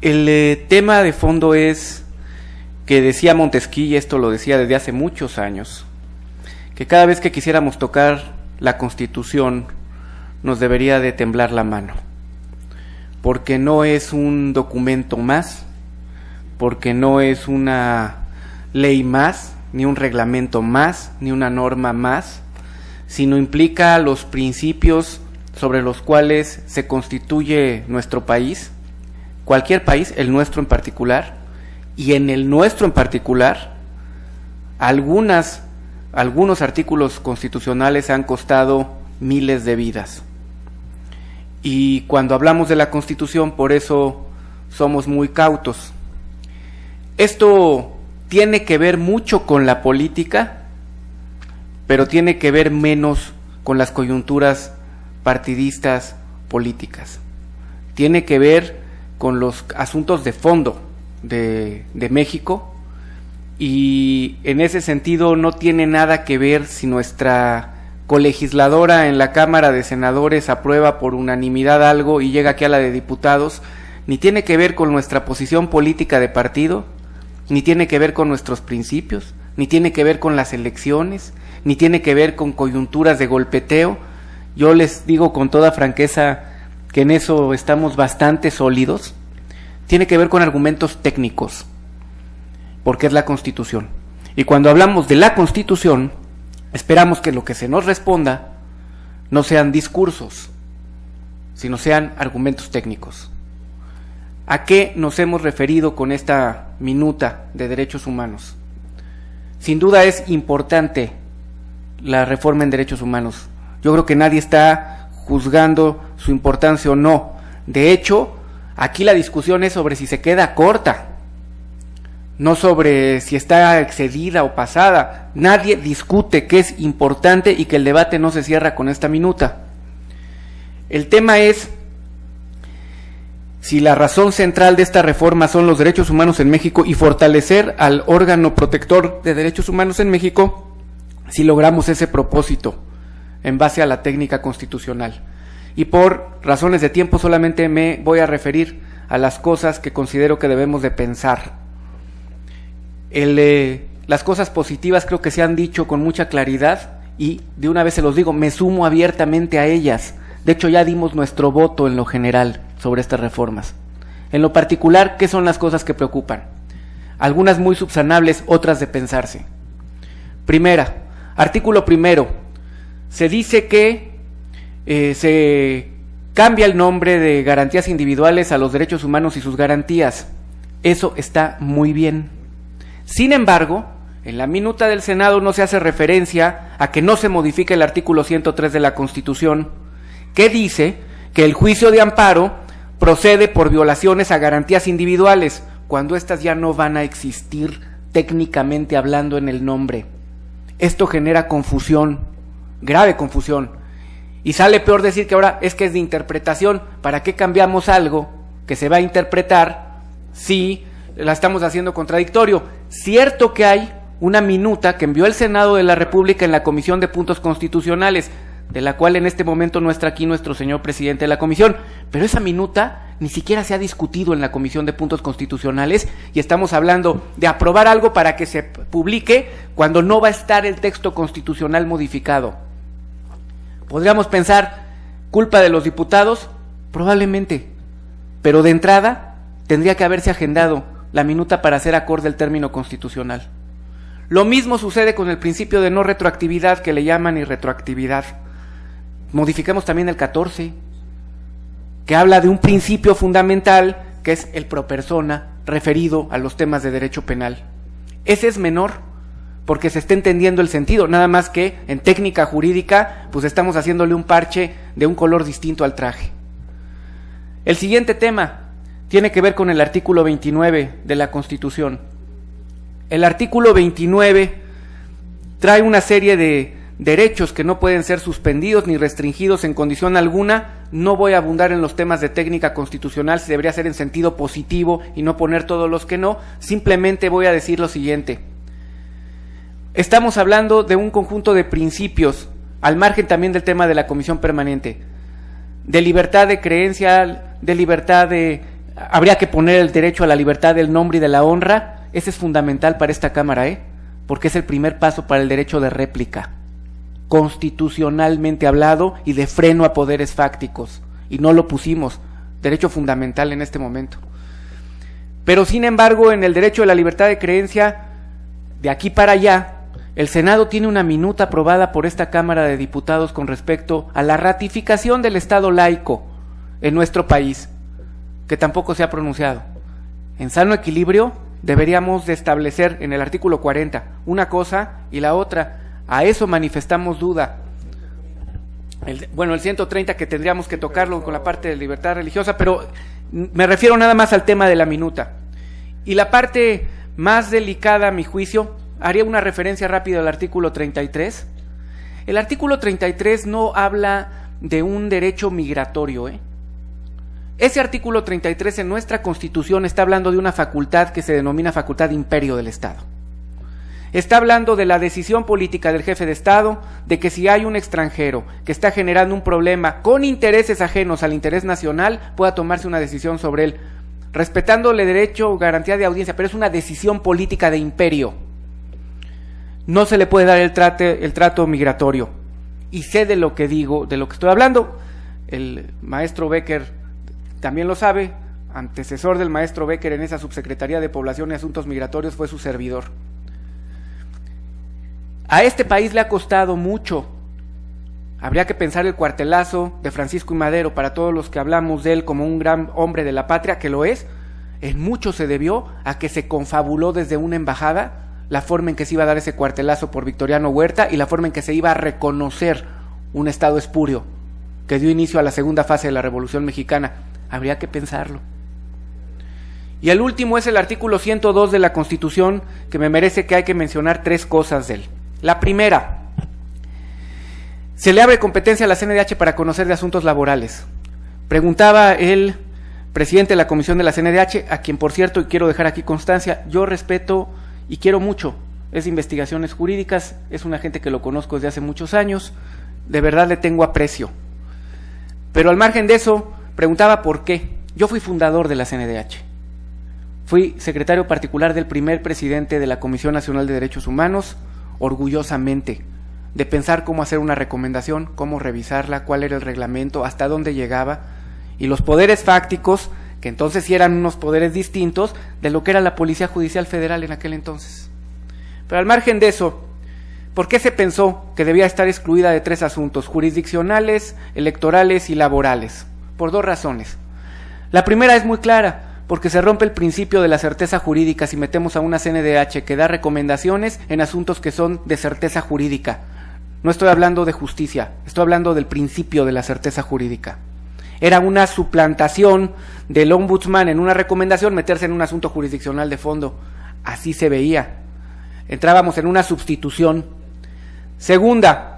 El tema de fondo es que decía Montesquieu, y esto lo decía desde hace muchos años, que cada vez que quisiéramos tocar la Constitución nos debería de temblar la mano, porque no es un documento más, porque no es una ley más, ni un reglamento más, ni una norma más, sino implica los principios sobre los cuales se constituye nuestro país, cualquier país, el nuestro en particular, y en el nuestro en particular, algunos artículos constitucionales han costado miles de vidas. Y cuando hablamos de la Constitución, por eso somos muy cautos. Esto tiene que ver mucho con la política, pero tiene que ver menos con las coyunturas partidistas políticas. Tiene que ver con los asuntos de fondo de México, y en ese sentido no tiene nada que ver si nuestra colegisladora en la Cámara de Senadores aprueba por unanimidad algo y llega aquí a la de diputados, ni tiene que ver con nuestra posición política de partido, ni tiene que ver con nuestros principios, ni tiene que ver con las elecciones, ni tiene que ver con coyunturas de golpeteo. Yo les digo con toda franqueza que en eso estamos bastante sólidos. Tiene que ver con argumentos técnicos, porque es la Constitución. Y cuando hablamos de la Constitución, esperamos que lo que se nos responda no sean discursos, sino sean argumentos técnicos. ¿A qué nos hemos referido con esta minuta de derechos humanos? Sin duda es importante la reforma en derechos humanos. Yo creo que nadie está juzgando su importancia o no. De hecho, aquí la discusión es sobre si se queda corta, no sobre si está excedida o pasada. Nadie discute que es importante y que el debate no se cierra con esta minuta. El tema es si la razón central de esta reforma son los derechos humanos en México y fortalecer al órgano protector de derechos humanos en México, si logramos ese propósito en base a la técnica constitucional. Y por razones de tiempo solamente me voy a referir a las cosas que considero que debemos de pensar. Las cosas positivas creo que se han dicho con mucha claridad y de una vez se los digo, me sumo abiertamente a ellas. De hecho ya dimos nuestro voto en lo general sobre estas reformas. En lo particular, ¿qué son las cosas que preocupan? Algunas muy subsanables, otras de pensarse. Primera, artículo primero, se dice que se cambia el nombre de garantías individuales a los derechos humanos y sus garantías. Eso está muy bien. Sin embargo, en la minuta del Senado no se hace referencia a que no se modifique el artículo 103 de la Constitución, que dice que el juicio de amparo procede por violaciones a garantías individuales, cuando éstas ya no van a existir técnicamente hablando en el nombre. Esto genera confusión, grave confusión, y sale peor decir que ahora es que es de interpretación. ¿Para qué cambiamos algo que se va a interpretar si la estamos haciendo contradictorio? Cierto que hay una minuta que envió el Senado de la República en la Comisión de Puntos Constitucionales, de la cual en este momento no está aquí nuestro señor presidente de la comisión, pero esa minuta ni siquiera se ha discutido en la Comisión de Puntos Constitucionales, y estamos hablando de aprobar algo para que se publique cuando no va a estar el texto constitucional modificado. Podríamos pensar, ¿culpa de los diputados? Probablemente, pero de entrada tendría que haberse agendado la minuta para hacer acorde el término constitucional. Lo mismo sucede con el principio de no retroactividad, que le llaman irretroactividad. Modifiquemos también el 14, que habla de un principio fundamental, que es el pro persona, referido a los temas de derecho penal. Ese es menor, porque se está entendiendo el sentido, nada más que en técnica jurídica, pues estamos haciéndole un parche de un color distinto al traje. El siguiente tema tiene que ver con el artículo 29 de la Constitución. El artículo 29 trae una serie de derechos que no pueden ser suspendidos ni restringidos en condición alguna. No voy a abundar en los temas de técnica constitucional, se debería hacer en sentido positivo y no poner todos los que no. Simplemente voy a decir lo siguiente. Estamos hablando de un conjunto de principios, al margen también del tema de la comisión permanente, de libertad de creencia, de libertad de Habría que poner el derecho a la libertad del nombre y de la honra. Ese es fundamental para esta Cámara, porque es el primer paso para el derecho de réplica, constitucionalmente hablado y de freno a poderes fácticos, y no lo pusimos, derecho fundamental en este momento. Pero sin embargo, en el derecho de la libertad de creencia, de aquí para allá, el Senado tiene una minuta aprobada por esta Cámara de Diputados con respecto a la ratificación del Estado laico en nuestro país, que tampoco se ha pronunciado. En sano equilibrio deberíamos de establecer en el artículo 40 una cosa y la otra. A eso manifestamos duda. El 130 que tendríamos que tocarlo con la parte de libertad religiosa, pero me refiero nada más al tema de la minuta. Y la parte más delicada, a mi juicio, haría una referencia rápida al artículo 33. El artículo 33 no habla de un derecho migratorio, Ese artículo 33 en nuestra Constitución está hablando de una facultad que se denomina facultad de imperio del Estado. Está hablando de la decisión política del jefe de Estado, de que si hay un extranjero que está generando un problema con intereses ajenos al interés nacional, pueda tomarse una decisión sobre él, respetándole derecho o garantía de audiencia, pero es una decisión política de imperio. No se le puede dar el trato migratorio. Y sé de lo que digo, de lo que estoy hablando. El maestro Becker también lo sabe, antecesor del maestro Becker en esa subsecretaría de Población y Asuntos Migratorios fue su servidor. A este país le ha costado mucho. Habría que pensar el cuartelazo de Francisco I. Madero, para todos los que hablamos de él como un gran hombre de la patria, que lo es, en mucho se debió a que se confabuló desde una embajada la forma en que se iba a dar ese cuartelazo por Victoriano Huerta y la forma en que se iba a reconocer un estado espurio que dio inicio a la segunda fase de la Revolución Mexicana. Habría que pensarlo. Y el último es el artículo 102 de la Constitución, que me merece que hay que mencionar tres cosas de él. La primera, se le abre competencia a la CNDH para conocer de asuntos laborales. Preguntaba el presidente de la comisión de la CNDH, a quien por cierto, y quiero dejar aquí constancia, yo respeto y quiero mucho, es de investigaciones jurídicas, es una gente que lo conozco desde hace muchos años, de verdad le tengo aprecio. Pero al margen de eso, preguntaba por qué. Yo fui fundador de la CNDH, fui secretario particular del primer presidente de la Comisión Nacional de Derechos Humanos, orgullosamente, de pensar cómo hacer una recomendación, cómo revisarla, cuál era el reglamento, hasta dónde llegaba, y los poderes fácticos, que entonces sí eran unos poderes distintos de lo que era la Policía Judicial Federal en aquel entonces. Pero al margen de eso, ¿por qué se pensó que debía estar excluida de tres asuntos, jurisdiccionales, electorales y laborales? Por dos razones. La primera es muy clara, porque se rompe el principio de la certeza jurídica si metemos a una CNDH que da recomendaciones en asuntos que son de certeza jurídica. No estoy hablando de justicia, estoy hablando del principio de la certeza jurídica. Era una suplantación del ombudsman en una recomendación meterse en un asunto jurisdiccional de fondo. Así se veía. Entrábamos en una sustitución. Segunda,